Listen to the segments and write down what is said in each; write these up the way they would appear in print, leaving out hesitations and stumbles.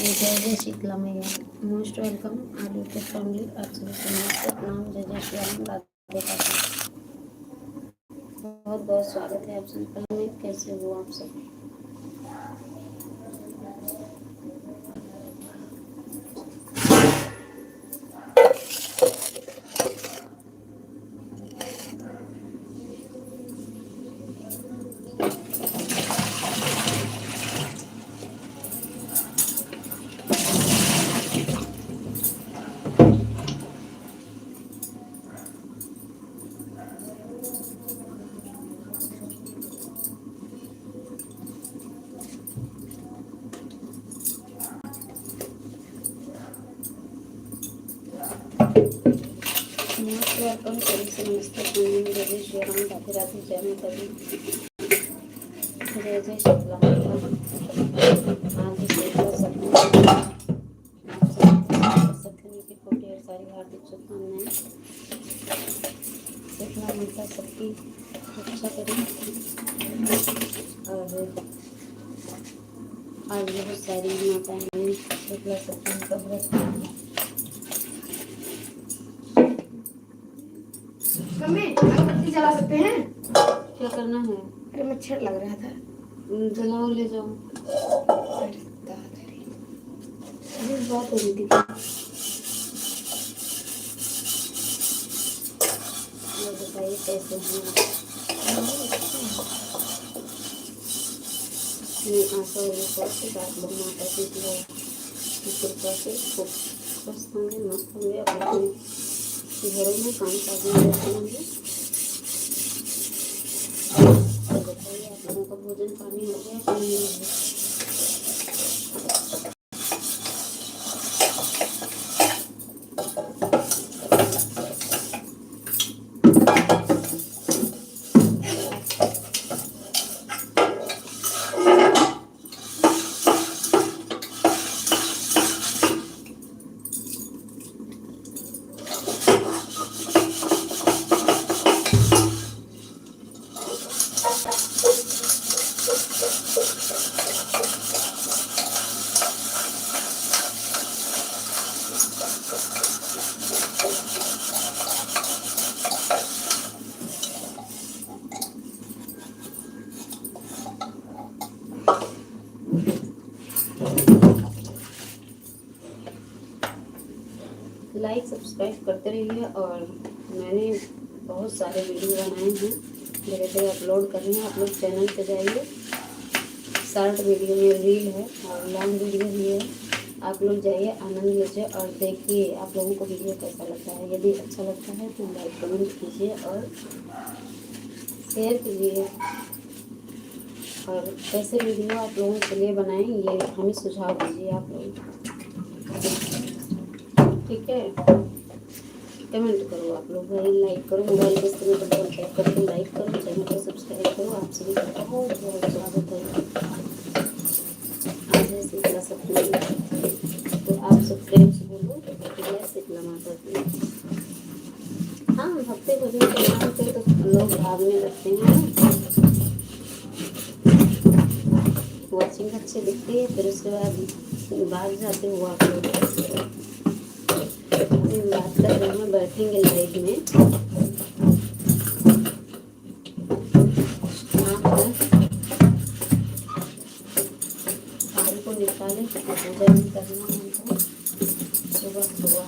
जय जय शीतला मैया, most welcome our YouTube family. आप सभी को नमस्ते, नाम जय जय श्री राम, राधे राधे। बहुत बहुत स्वागत है आप सभी में। कैसे हो आप सब? मोस्ट वेलकम, सभी से नमस्ते, जय जय श्री राम, राधे राधे, जय माता दी, जय जय शीतला मैया। आज शीतला सप्तमी की कोटि और सारी हार्दिक शुभकामनाएं। शीतला माता सबकी रक्षा करें। और आज बहुत सारी माताएं शीतला सप्तमी का व्रत करेंगी। अगरबत्ती जला सकते हैं? क्या करना है? अरे मच्छर लग रहा था। जलाओ, ले जाओ। अरे बात हो रही थी। बताइए कैसे हैं? मैं आशा और विश्वास से आप लोग माता की कृपा से खूब स्वस्थ होंगे, मस्त होंगे, अपने घरों में काम काज में रहते होंगे। बताइए आप लोगों का भोजन पानी हो गया कि नहीं हो गया? लाइक सब्सक्राइब करते रहिए। और मैंने बहुत सारे वीडियो बनाए हैं, धीरे धीरे अपलोड कर रहे हैं। आप लोग चैनल पे जाइए, शॉर्ट वीडियो में रील है और लॉन्ग वीडियो भी है। आप लोग जाइए, आनंद लीजिए और देखिए आप लोगों को वीडियो कैसा लगता है। यदि अच्छा लगता है तो लाइक कमेंट कीजिए और शेयर कीजिए। और कैसे वीडियो आप लोगों के लिए बनाएं, ये हमें सुझाव दीजिए आप लोग, ठीक है? कमेंट करो आप लोग, भाई लाइक करो, मोबाइल के स्क्रीन पर टैप करके लाइक करो, चैनल को सब्सक्राइब करो। आप सभी का बहुत बहुत स्वागत है। आज है शीतला सप्तमी, तो आप सब प्रेम से बोलो जय शीतला माता की। हाँ, भक्ति भजन के नाम पे तो लोग भागने लगते हैं ना। वॉचिंग अच्छी दिखती है, फिर उसके बाद भाग जाते हो आप लोग। बात कर रहे हैं, बैठेंगे लाइव में। को निकालें, पूजा भी करना है हमको सुबह सुबह।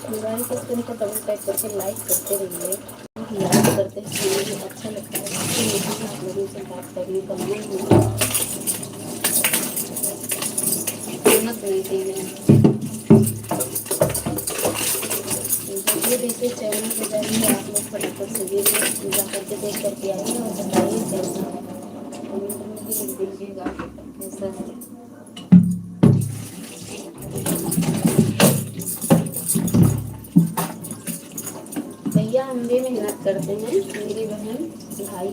मोबाइल के स्क्रीन को डबल टैप करके लाइक करते रहिए। लाइक करते हैं मुझे अच्छा लगता है, क्योंकि मुझे आप लोगों से बात करने का मन हुआ, हिम्मत नहीं थी मैं। ये देखिए चैनल पे जाइए आप लोग फटाफट से वीडियो जा करके देख करके आइए और बताइए कैसा है, कमेंट में भी लिख दीजिएगा कैसा है। भैया हम भी मेहनत करते हैं, मेरी बहन भाई।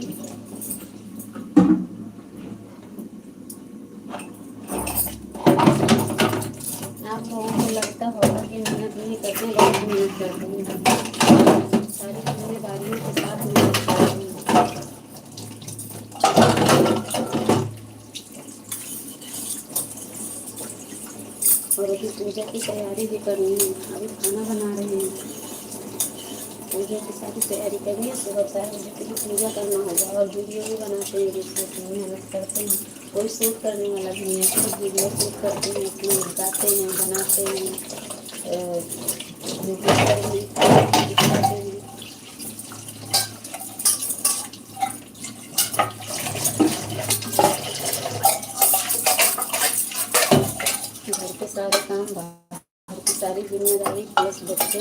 आप लोगों को लगता होगा कि मेहनत नहीं करते, बहुत मेहनत करते हैं, सारी जिम्मेदारियों के साथ मेहनत करते हैं। और अभी पूजा की तैयारी भी करनी है, अभी खाना बना रहे हैं, पूजा की सारी तैयारी करनी है। सुबह 4 बजे के लिए पूजा करना होगा और वीडियो भी बनाते हैं, जिसमें मेहनत करते हैं। कोई शूट करने वाला भी नहीं है, खुद वीडियो शूट करते हैं, अपना गाते हैं, बनाते हैं, वीडियो दिखाते हैं। घर के सारे काम, बाहर की सारी जिम्मेदारी प्लस बच्चे।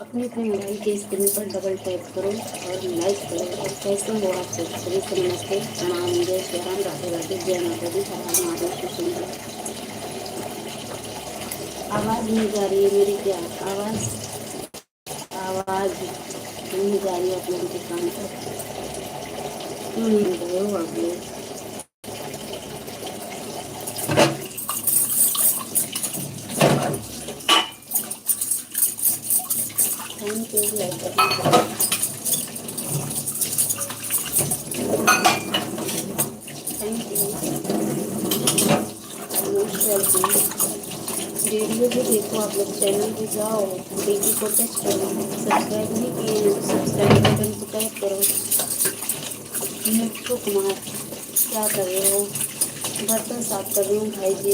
अपने अपने मोबाइल के स्क्रीन पर डबल टैप करो और लाइक करो। और कैसे हो आप सब? सभी को नमस्ते, प्रणाम, जय श्री राम, राधे राधे, जय माता दी, हर हर महादेव, सुंदर। आवाज़ नहीं जा रही है मेरी? क्या आवाज़ नहीं जा रही है आप लोगों के कान पर? क्यों नहीं गए हो आप लोग? थैंक यू, लाइक करना। Thank you, most welcome. Video भी देखो आप लोग, चैनल पे जाओ, बेटी को टच करो, सब्सक्राइब नहीं किए हैं तो सब्सक्राइब बटन को टैप करो। मिट्टू कुमार क्या कर रहे हो? बर्तन साफ कर रही हूँ भाई जी।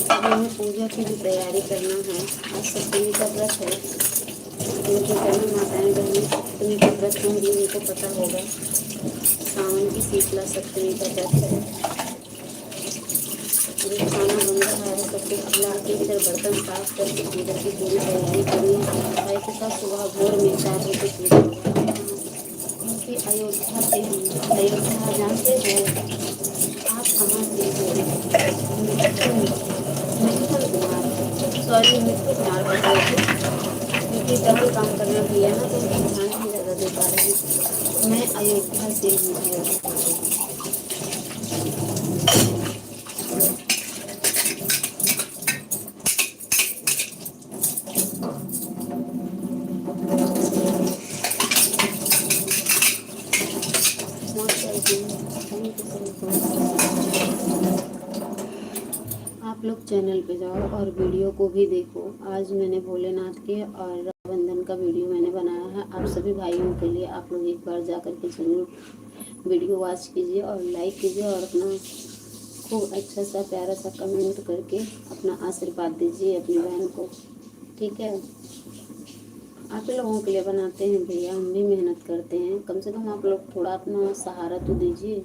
अभी हमें पूजा की भी तैयारी करना है। आज सप्तमी का व्रत है, उनके बहन माताएँ बहनें सप्तमी का व्रत होंगी, उनको पता होगा। सावन की शीतला सप्तमी का व्रत है। अभी खाना बन रहा है, सब कुछ ला के इधर बर्तन साफ करके पूजा की पूरी तैयारी करनी है। भाई के साथ सुबह भोर में 4 बजे पूजा होगा। क्योंकि अयोध्या से हूँ। अयोध्या जानते हो आप? कहाँ से हो? मिथुन कुमार, सॉरी मिथुन कुमार बोल रहे थे, क्योंकि डबल काम करना भी है ना, तो ध्यान नहीं ज़्यादा दे पा रही। मैं अयोध्या से हूँ, अयोध्या से। आप लोग चैनल पे जाओ और वीडियो को भी देखो। आज मैंने भोलेनाथ के और रक्षाबंधन का वीडियो मैंने बनाया है आप सभी भाइयों के लिए। आप लोग एक बार जा कर के ज़रूर वीडियो वॉच कीजिए और लाइक कीजिए और अपना खूब अच्छा सा प्यारा सा कमेंट करके अपना आशीर्वाद दीजिए अपनी बहन को, ठीक है? आप लोगों के लिए बनाते हैं भैया, हम भी मेहनत करते हैं। कम से कम आप लोग थोड़ा अपना सहारा तो दीजिए।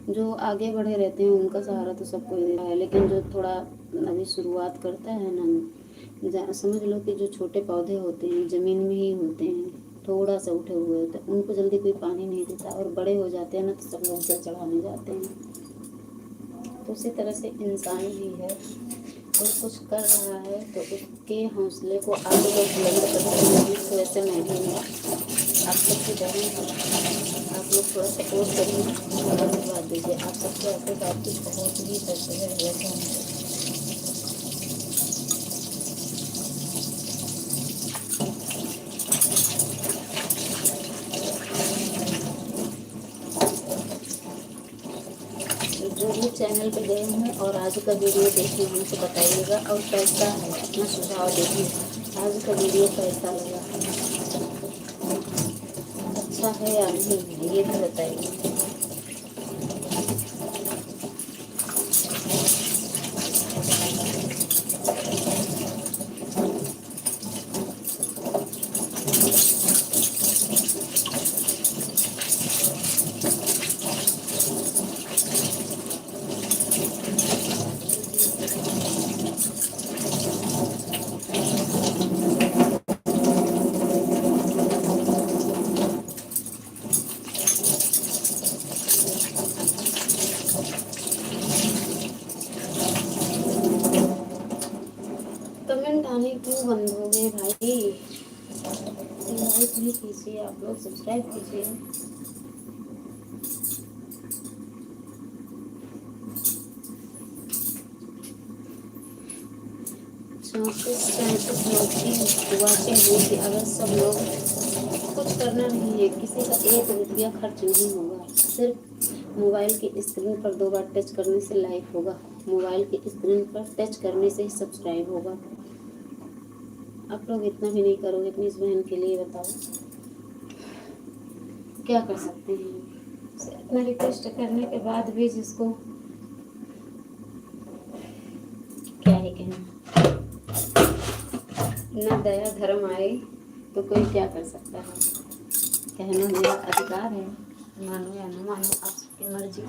जो आगे बढ़े रहते हैं उनका सहारा तो सबको ही देता है, लेकिन जो थोड़ा अभी शुरुआत करता है ना, समझ लो कि जो छोटे पौधे होते हैं ज़मीन में ही होते हैं, थोड़ा सा उठे हुए होते हैं, उनको जल्दी कोई पानी नहीं देता, और बड़े हो जाते हैं ना तो सब लोग जल चढ़ाने जाते हैं। तो उसी तरह से इंसान भी है, कोई कुछ कर रहा है तो उसके हौसले को आगे लोग बुलंद करते हैं। तो वैसे मैं भी हूँ, आप सबकी बहन हूँ, आप लोग थोड़ा सपोर्ट करिए, थोड़ा आशीर्वाद दीजिए। आप सबके आशीर्वाद की बहुत ही करते हैं वैसे हमको। जो भी चैनल पे गए हैं और आज का वीडियो देखे हैं तो बताइएगा, और कैसा है अपना सुझाव दीजिए। आज का वीडियो कैसा लगा, अच्छा है या नहीं है, ये तो बताइए। भी कीजिए, आप लोग सब्सक्राइब कीजिए। चौंतीस 37 लोग की वाचिंग हुई थी। अगर सब लोग, कुछ करना नहीं है, किसी का 1 रुपया खर्च नहीं होगा। सिर्फ मोबाइल की स्क्रीन पर 2 बार टच करने से लाइक होगा, मोबाइल की स्क्रीन पर टच करने से ही सब्सक्राइब होगा। आप लोग इतना भी नहीं करोगे अपनी इस बहन के लिए, बताओ क्या कर सकते हैं। इतना रिक्वेस्ट करने के बाद भी जिसको क्या ही कहना, ना दया धर्म आए तो कोई क्या कर सकता है। कहना मेरा अधिकार है, मानो या न मानो, आप सबकी मर्जी।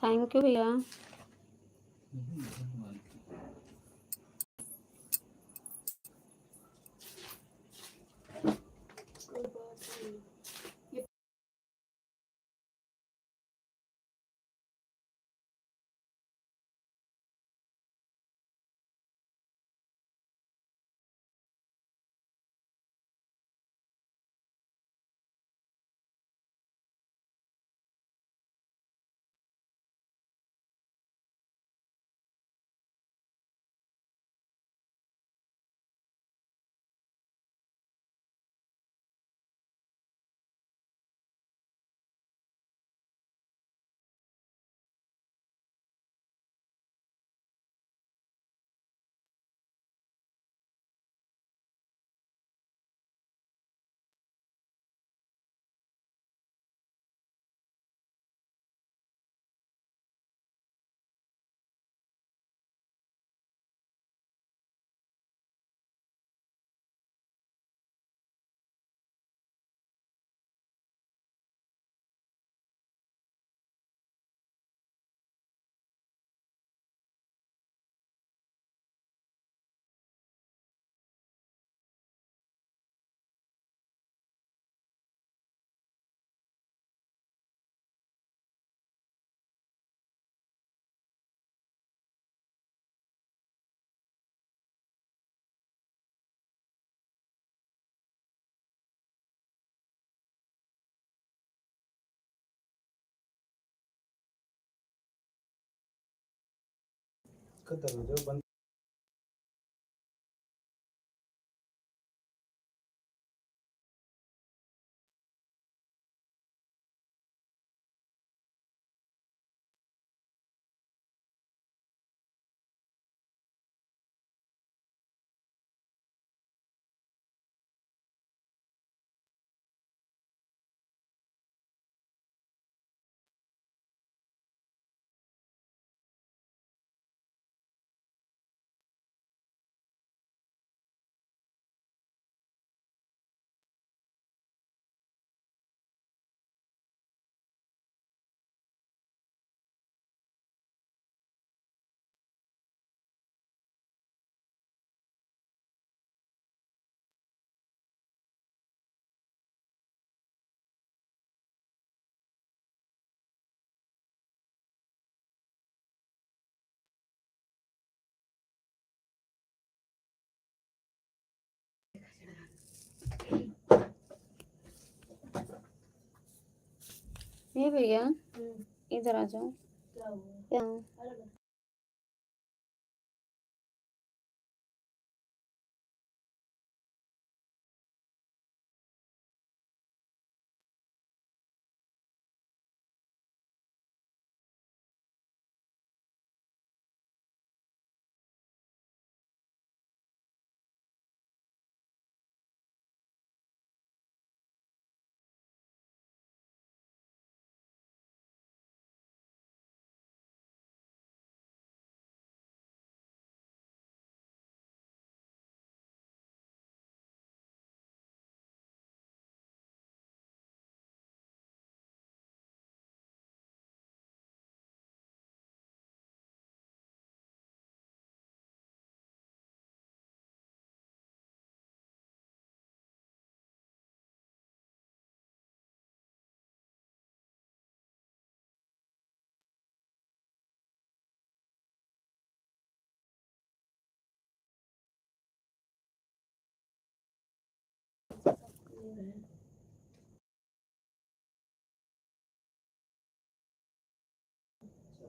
थैंक यू भैया। दरवाजा बंद। ये भैया इधर आ जाओ। क्या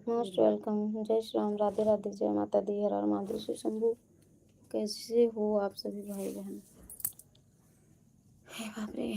मोस्ट वेलकम। जय श्री राम, राधे राधे, जय माता दी, हर हर महादेव, श्री शंभू। कैसे हो आप सभी भाई बहन? हे बाप रे।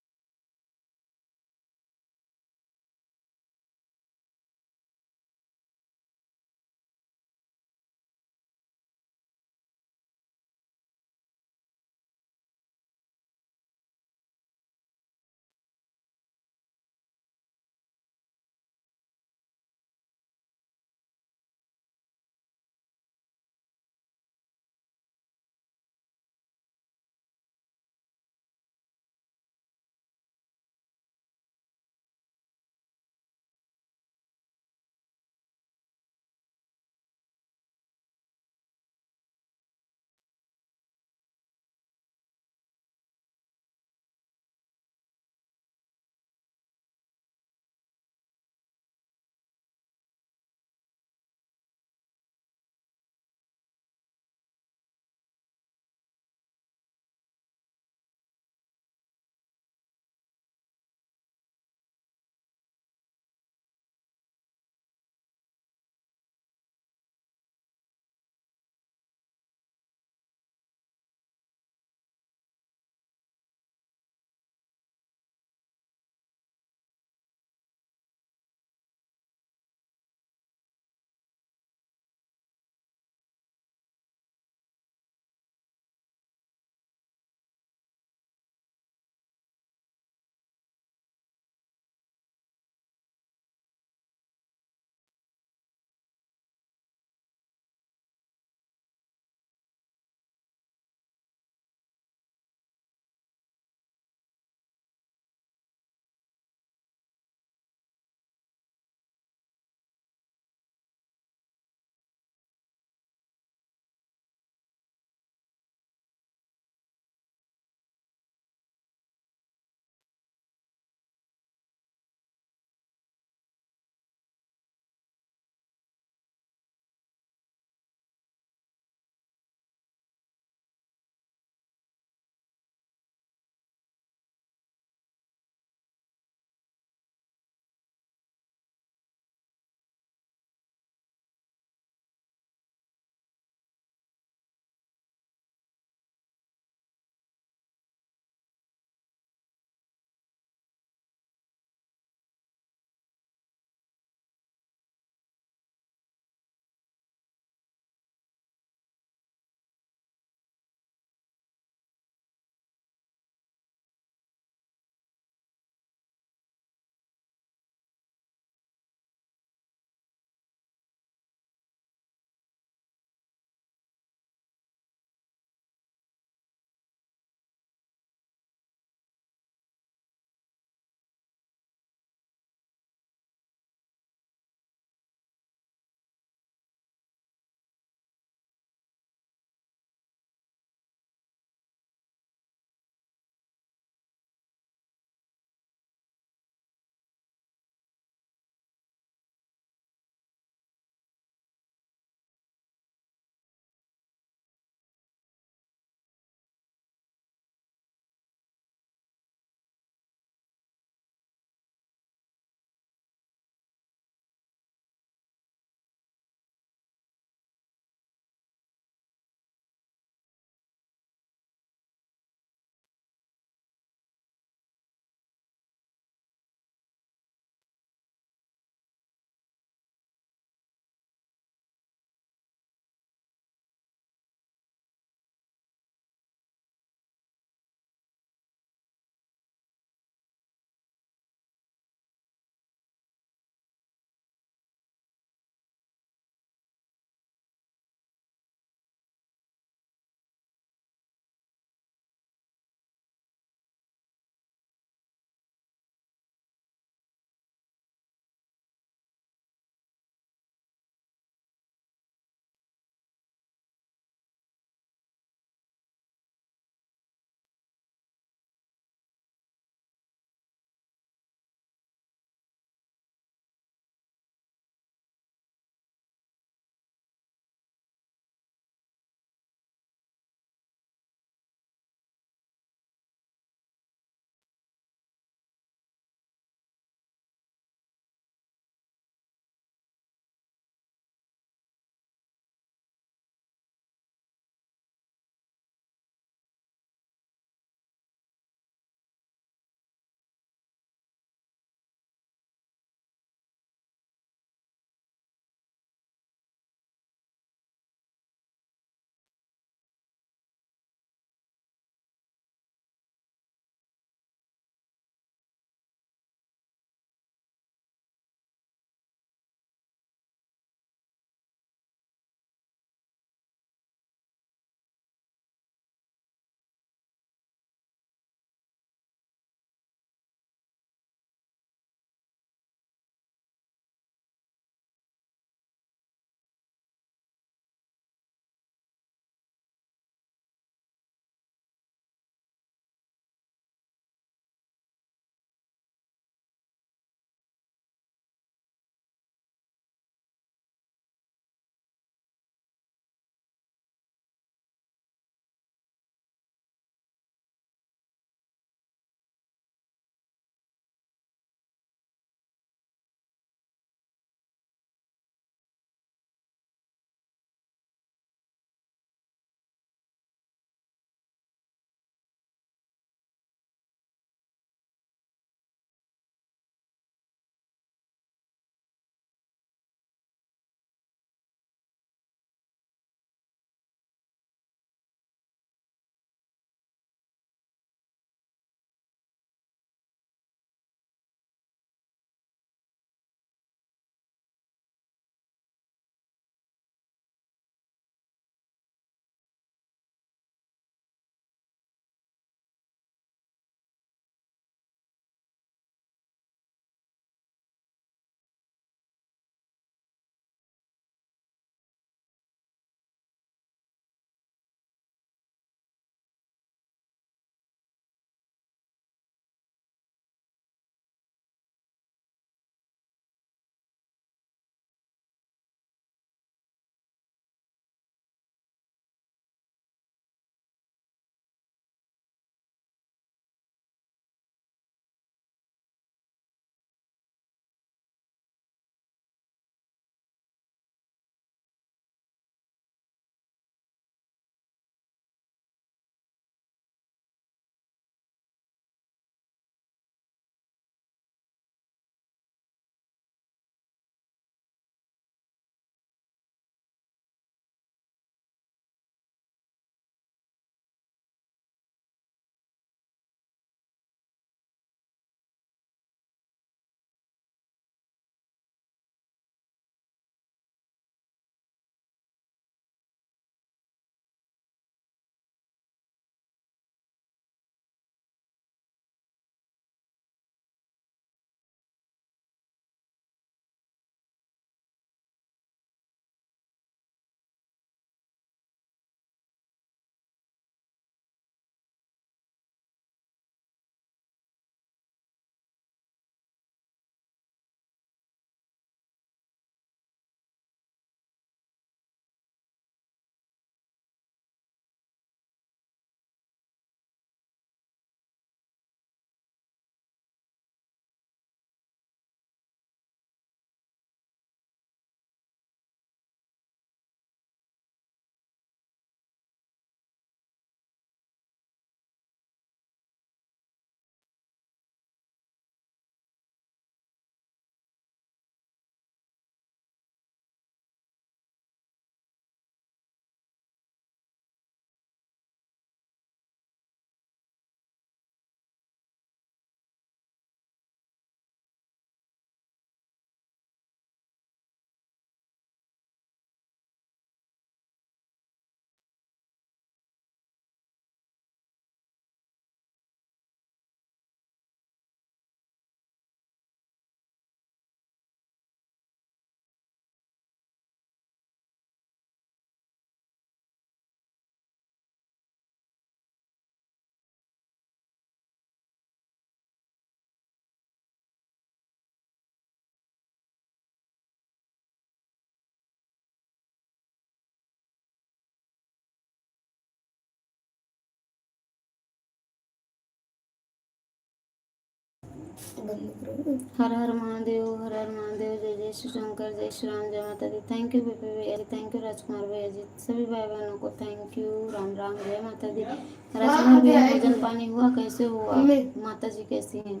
बंद करो। हर हर महादेव, हर हर महादेव, जय जय श्री शंकर, जय श्री राम, जय माता दी। थैंक यू पीपी भैया जी, थैंक यू राजकुमार भैया जी, सभी भाई बहनों को थैंक यू। राम राम, जय माता दी। राजकुमार भैया भोजन पानी हुआ, कैसे हुआ? माता जी कैसी हैं?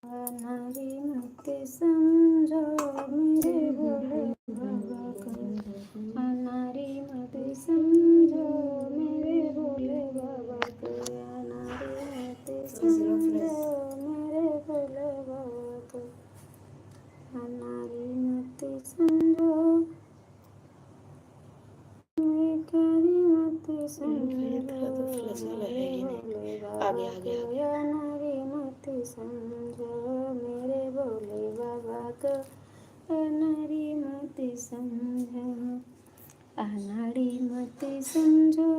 नारी मत समझो मेरे भोले बाबा को, नारी मत समझो मेरे भोले बाबा को, नारी मत समझो मेरे भोले बाबा को, नारी मत समझो नारी मत समझो मेरे भोले बाबा को, नारी मत समझो मेरे भोले बाबा को, नारी मत समझो, नारी मत समझो,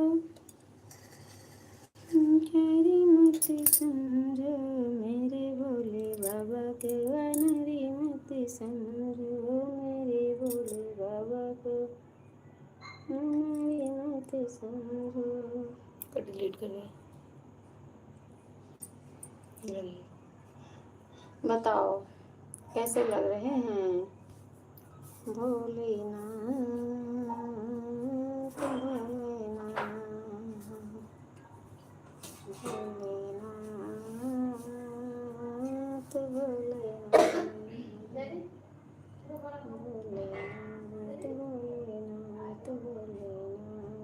नारी मत समझो मेरे भोले बाबा को, नारी मत समझो मेरे भोले बाबा को, नारी मत समझो। डिलीट कर दे। बताओ कैसे लग रहे हैं? भोलेनाथ, भोलेनाथ, भोलेनाथ, भोलेनाथ,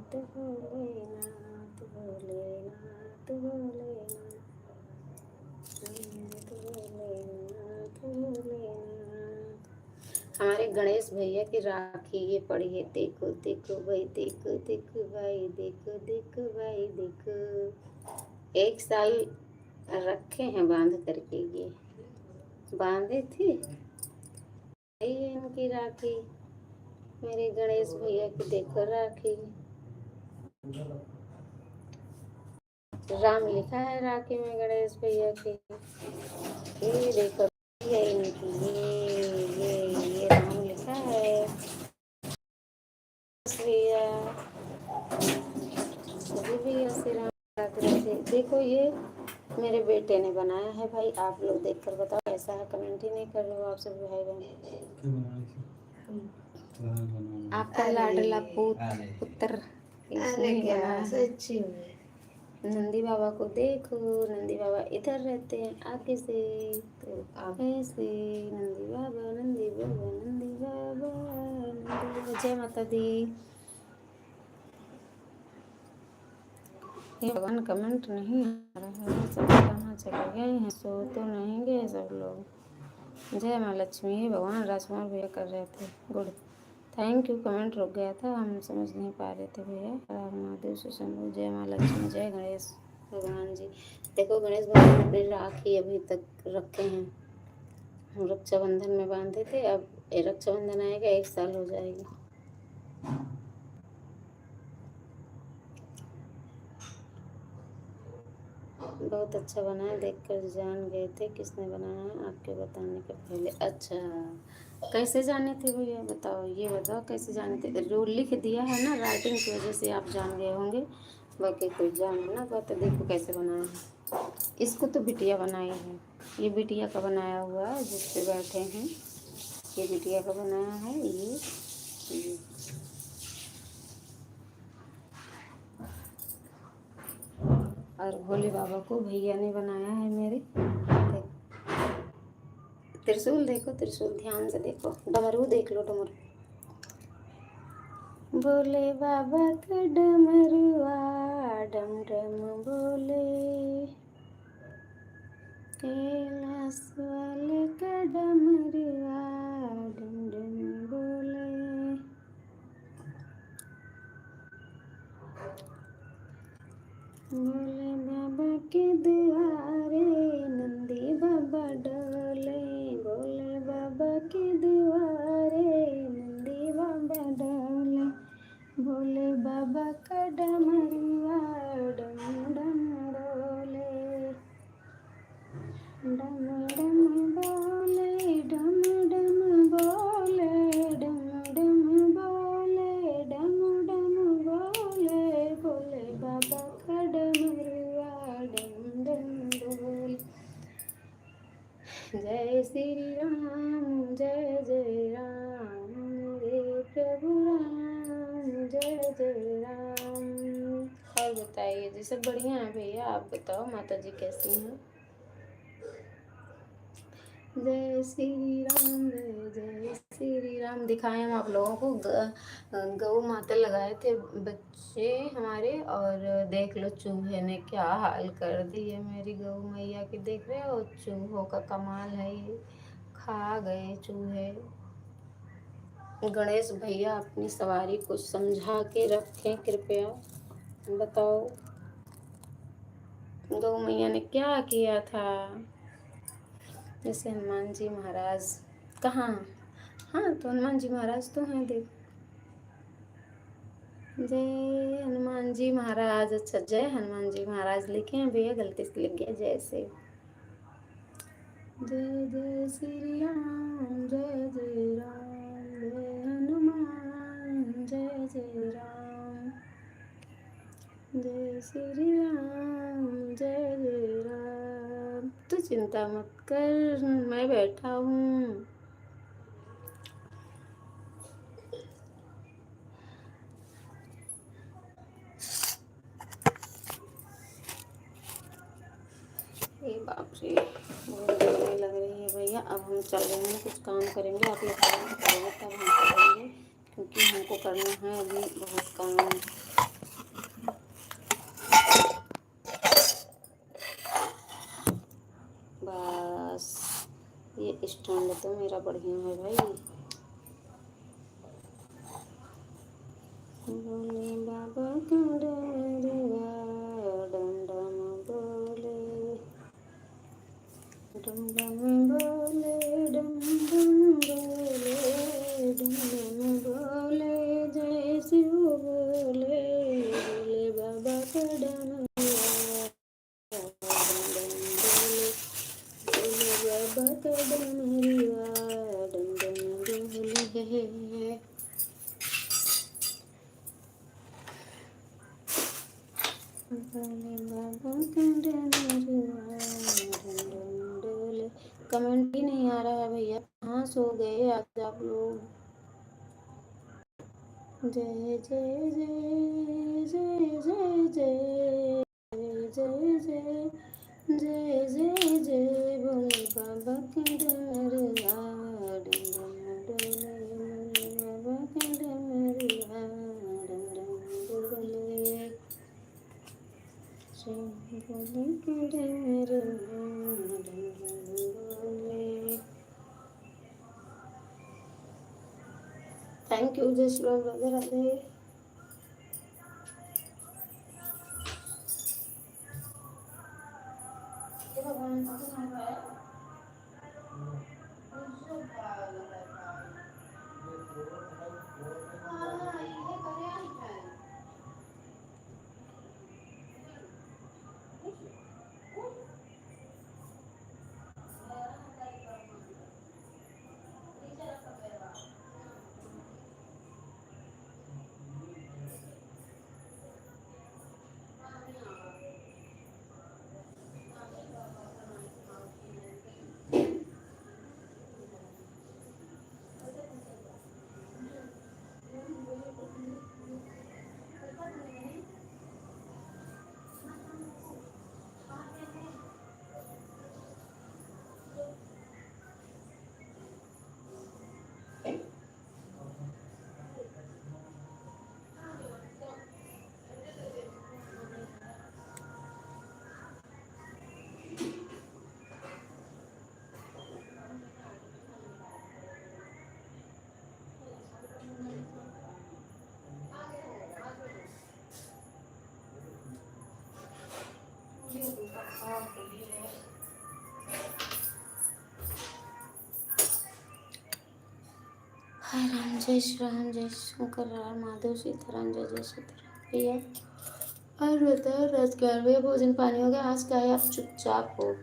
भोलेनाथ, भोलेनाथ, भोलेनाथ, भोलेनाथ, भोलेनाथ, हमारे गणेश भैया की राखी ये पड़ी है, देखो देखो भाई, देखो देखो भाई, देखो देखो भाई, देखो 1 साल रखे हैं बांध करके, ये बांधे थे। ये इनकी राखी, मेरे गणेश भैया की देखो राखी, राम लिखा है राखी में गणेश भैया की। ये देखो है इनकी, ये राम लिखा है भैया, सभी भैया से राम थे। देखो ये मेरे बेटे ने बनाया है भाई, आप लोग देखकर बताओ कैसा है, कमेंट ही नहीं कर रहे हो आप सभी भाई बहन। आपका लाडला पुत्र इसने बनाया है। नंदी बाबा को देखो, नंदी बाबा इधर रहते हैं आगे से, तो ऐसे नंदी बाबा, नंदी बाबा, नंदी बाबा, नंदी बाबा। जय माता दी। ये भगवान कमेंट नहीं आ रहा है, सब कहाँ चले गए हैं? सो तो नहीं गए सब लोग। जय माँ लक्ष्मी। हे भगवान, राजकुमार भैया कर रहे थे, गुड, थैंक यू। कमेंट रुक गया था, हम समझ नहीं पा रहे थे भैया। राम महादेव से शंभु, जय माँ लक्ष्मी, जय गणेश भगवान जी। देखो गणेश भगवान अपनी राखी अभी तक रखे हैं, हम रक्षाबंधन में बांधे थे, अब रक्षाबंधन आएगा 1 साल हो जाएगी। बहुत अच्छा बना है, देखकर जान गए थे किसने बनाया है आपके बताने के पहले। अच्छा, कैसे जाने थे भैया बताओ, ये बताओ कैसे जाने थे? जो लिख दिया है ना राइटिंग की वजह से आप जान गए होंगे, बाकी कोई जानना बात है। देखो कैसे बनाया है, इसको तो बिटिया बनाई है, ये बिटिया का बनाया हुआ है जिस पे बैठे हैं, ये बिटिया का बनाया है। ये और भोले बाबा को भैया ने बनाया है मेरे। त्रिशूल देखो, त्रिशूल ध्यान से देखो, डमरू देख लो, डमरू बोले बाबा का डमरुआ डम डम बोले, कैलाश वाले का डमरुआ डम डम बोले। बोले बाबा के दुआरे नंदी बाबा डोले, बोले बाबा के दुआरे नंदी बाबा डोले, बोले बाबा का डमरुआ डम डम डोले, डम डम बोले, डम डम बोले, डम डम बोले, डम डम बोले, बोले बाबा का डमरुआ डम डम बोले। जय श्री राम जय जय राम, मेरे प्रभु राम जय जय राम। और बताइए जी, सब बढ़िया है भैया? आप बताओ माता जी कैसी हैं? जय श्री राम जय जय श्री राम। दिखाएं हम आप लोगों को गौ माता लगाए थे बच्चे हमारे, और देख लो चूहे ने क्या हाल कर दी है मेरी गौ मैया की। देख रहे हो, चूहों का कमाल है ये, खा गए चूहे। गणेश भैया अपनी सवारी को समझा के रखें कृपया। बताओ गौ मैया ने क्या किया था? जैसे हनुमान जी महाराज कहाँ? हाँ तो हनुमान जी महाराज तो हैं, देख। जय हनुमान जी महाराज। अच्छा जय हनुमान जी महाराज लिखे हैं भैया, गलती से लिख गया जय से। जय जय श्री राम जय जय राम, जय हनुमान जय जय राम, जय श्री राम जय जय राम। तू चिंता मत कर, मैं बैठा हूँ। ये बाप रे, बहुत गर्मी लग रही है भैया। अब हम चल रहे हैं, कुछ काम करेंगे, आप लोग काम करेंगे तब हम चलेंगे, क्योंकि हमको करना है अभी बहुत काम। बस ये स्टैंड तो मेरा बढ़िया है भाई। बोले बाबा का डमरुआ डम डम बोले, डम डम बोले, डम डम बोले, डम डम बोले, जय शिव बोले, बोले बाबा का डमरुआ डम डम बोले, बोले बाबा का डमरुआ डम डम बोले। कमेंट ही नहीं आ रहा है भैया, कहाँ सो गए आज आप लोग? जय जय जय जय जय जय जय जय जय जय जय, बोले बाबा के डमरुआ डम डम डोले, बोले बाबा के डमरुआ डम डम डोले, बोले के डमरुआ डम डम डोले। थैंक यू जय श्री राम, राधे राधे। हाय राम, जय श्री राम, जय शंकर राम माधव सीताराम, जय जय सीताराम। भैया और बताओ, रात 11 बजे भोजन पानी हो गया? आज क्या है, आप चुपचाप हो?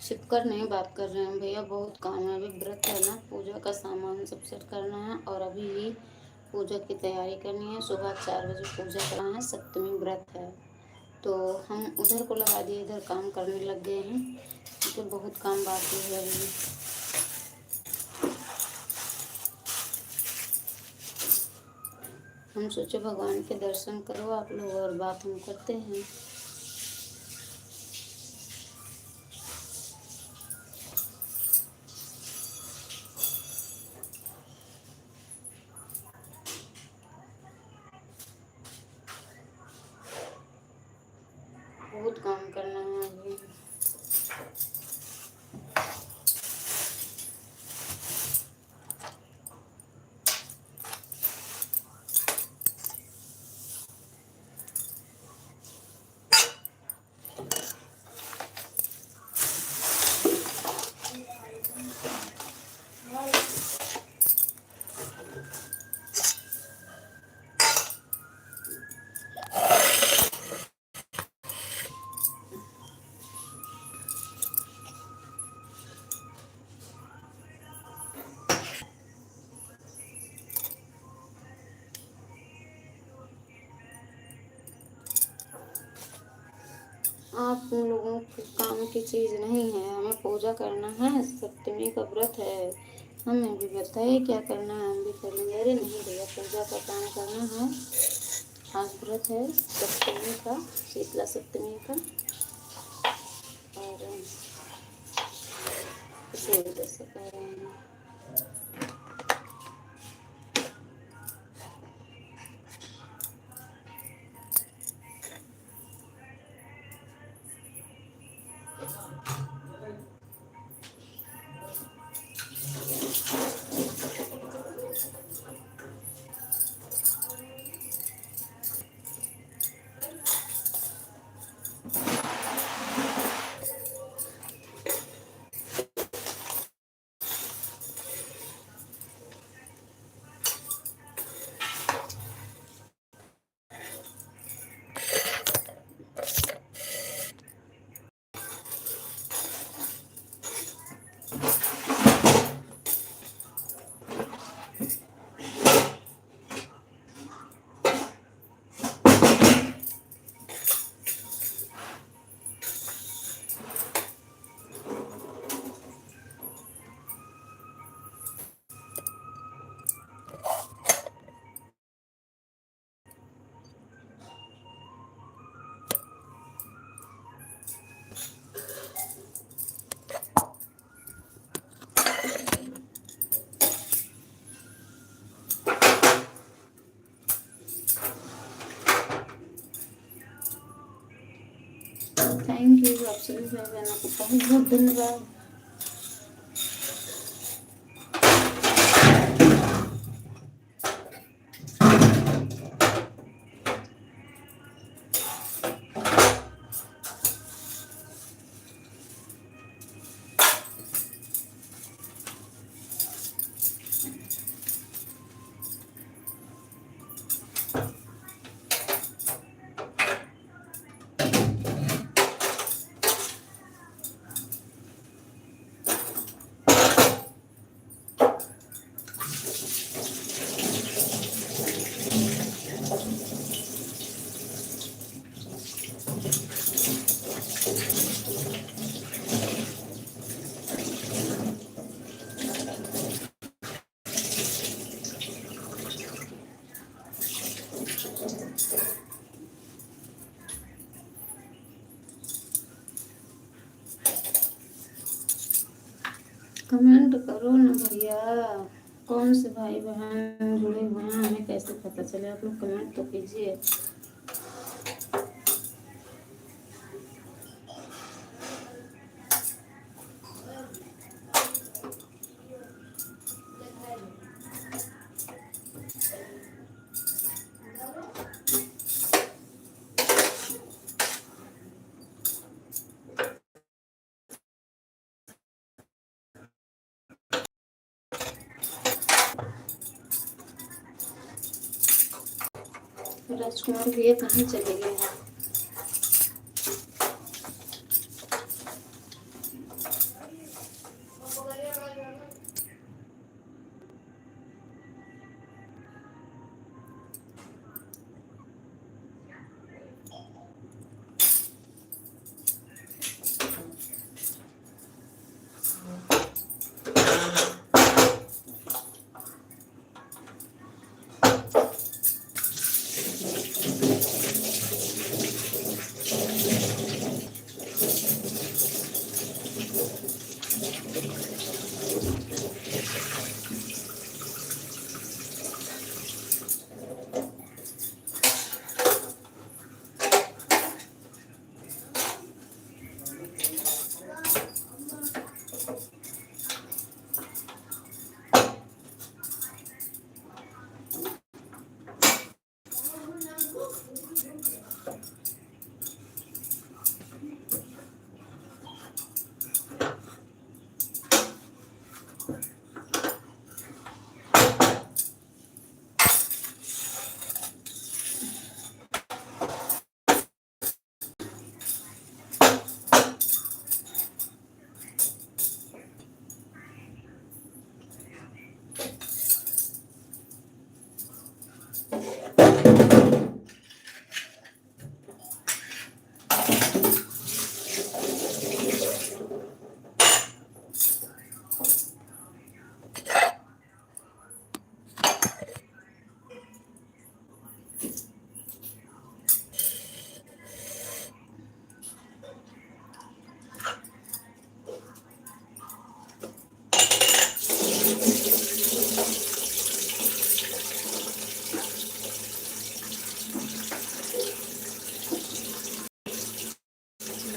छिपकर नहीं बात कर रहे हैं भैया, बहुत काम है। अभी व्रत है ना, पूजा का सामान सब सेट करना है और अभी ही पूजा की तैयारी करनी है। सुबह 4 बजे पूजा करना है, सप्तमी व्रत है। तो हम उधर को लगा दिए, इधर काम करने लग गए हैं क्योंकि बहुत काम बाकी है अभी। हम सोचे भगवान के दर्शन करो आप लोग और बात हम करते हैं। बहुत काम करना है अभी। आप लोगों के काम की चीज़ नहीं है, हमें पूजा करना है, सप्तमी का व्रत है। हमें भी बताइए क्या करना है, हम भी कर लेंगे। अरे नहीं भैया, पूजा का काम करना है। आज व्रत है सप्तमी का, शीतला सप्तमी का, और इसी वजह से कह रहे हैं। थैंक यू आप सभी भाई बहनों को बहुत बहुत धन्यवाद। कमेंट करो ना भैया, कौन से भाई बहन जुड़े हुए हैं, हमें कैसे पता चले? आप लोग कमेंट तो कीजिए। राजकुमार भैया कहाँ चले गए हैं?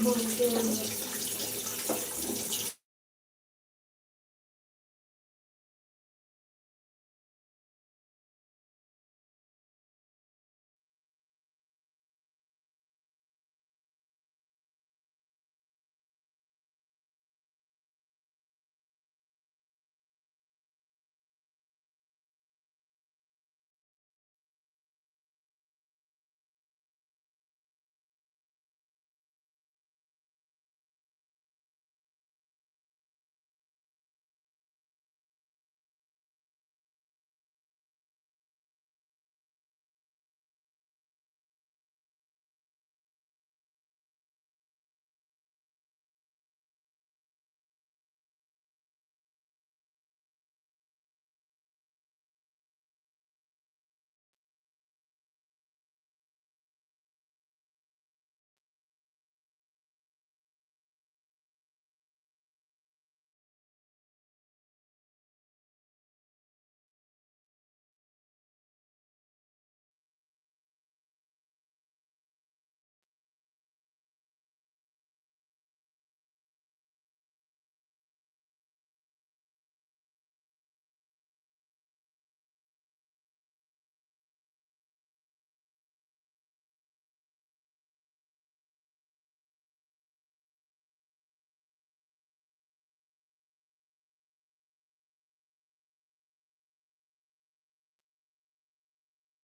बोलते हैं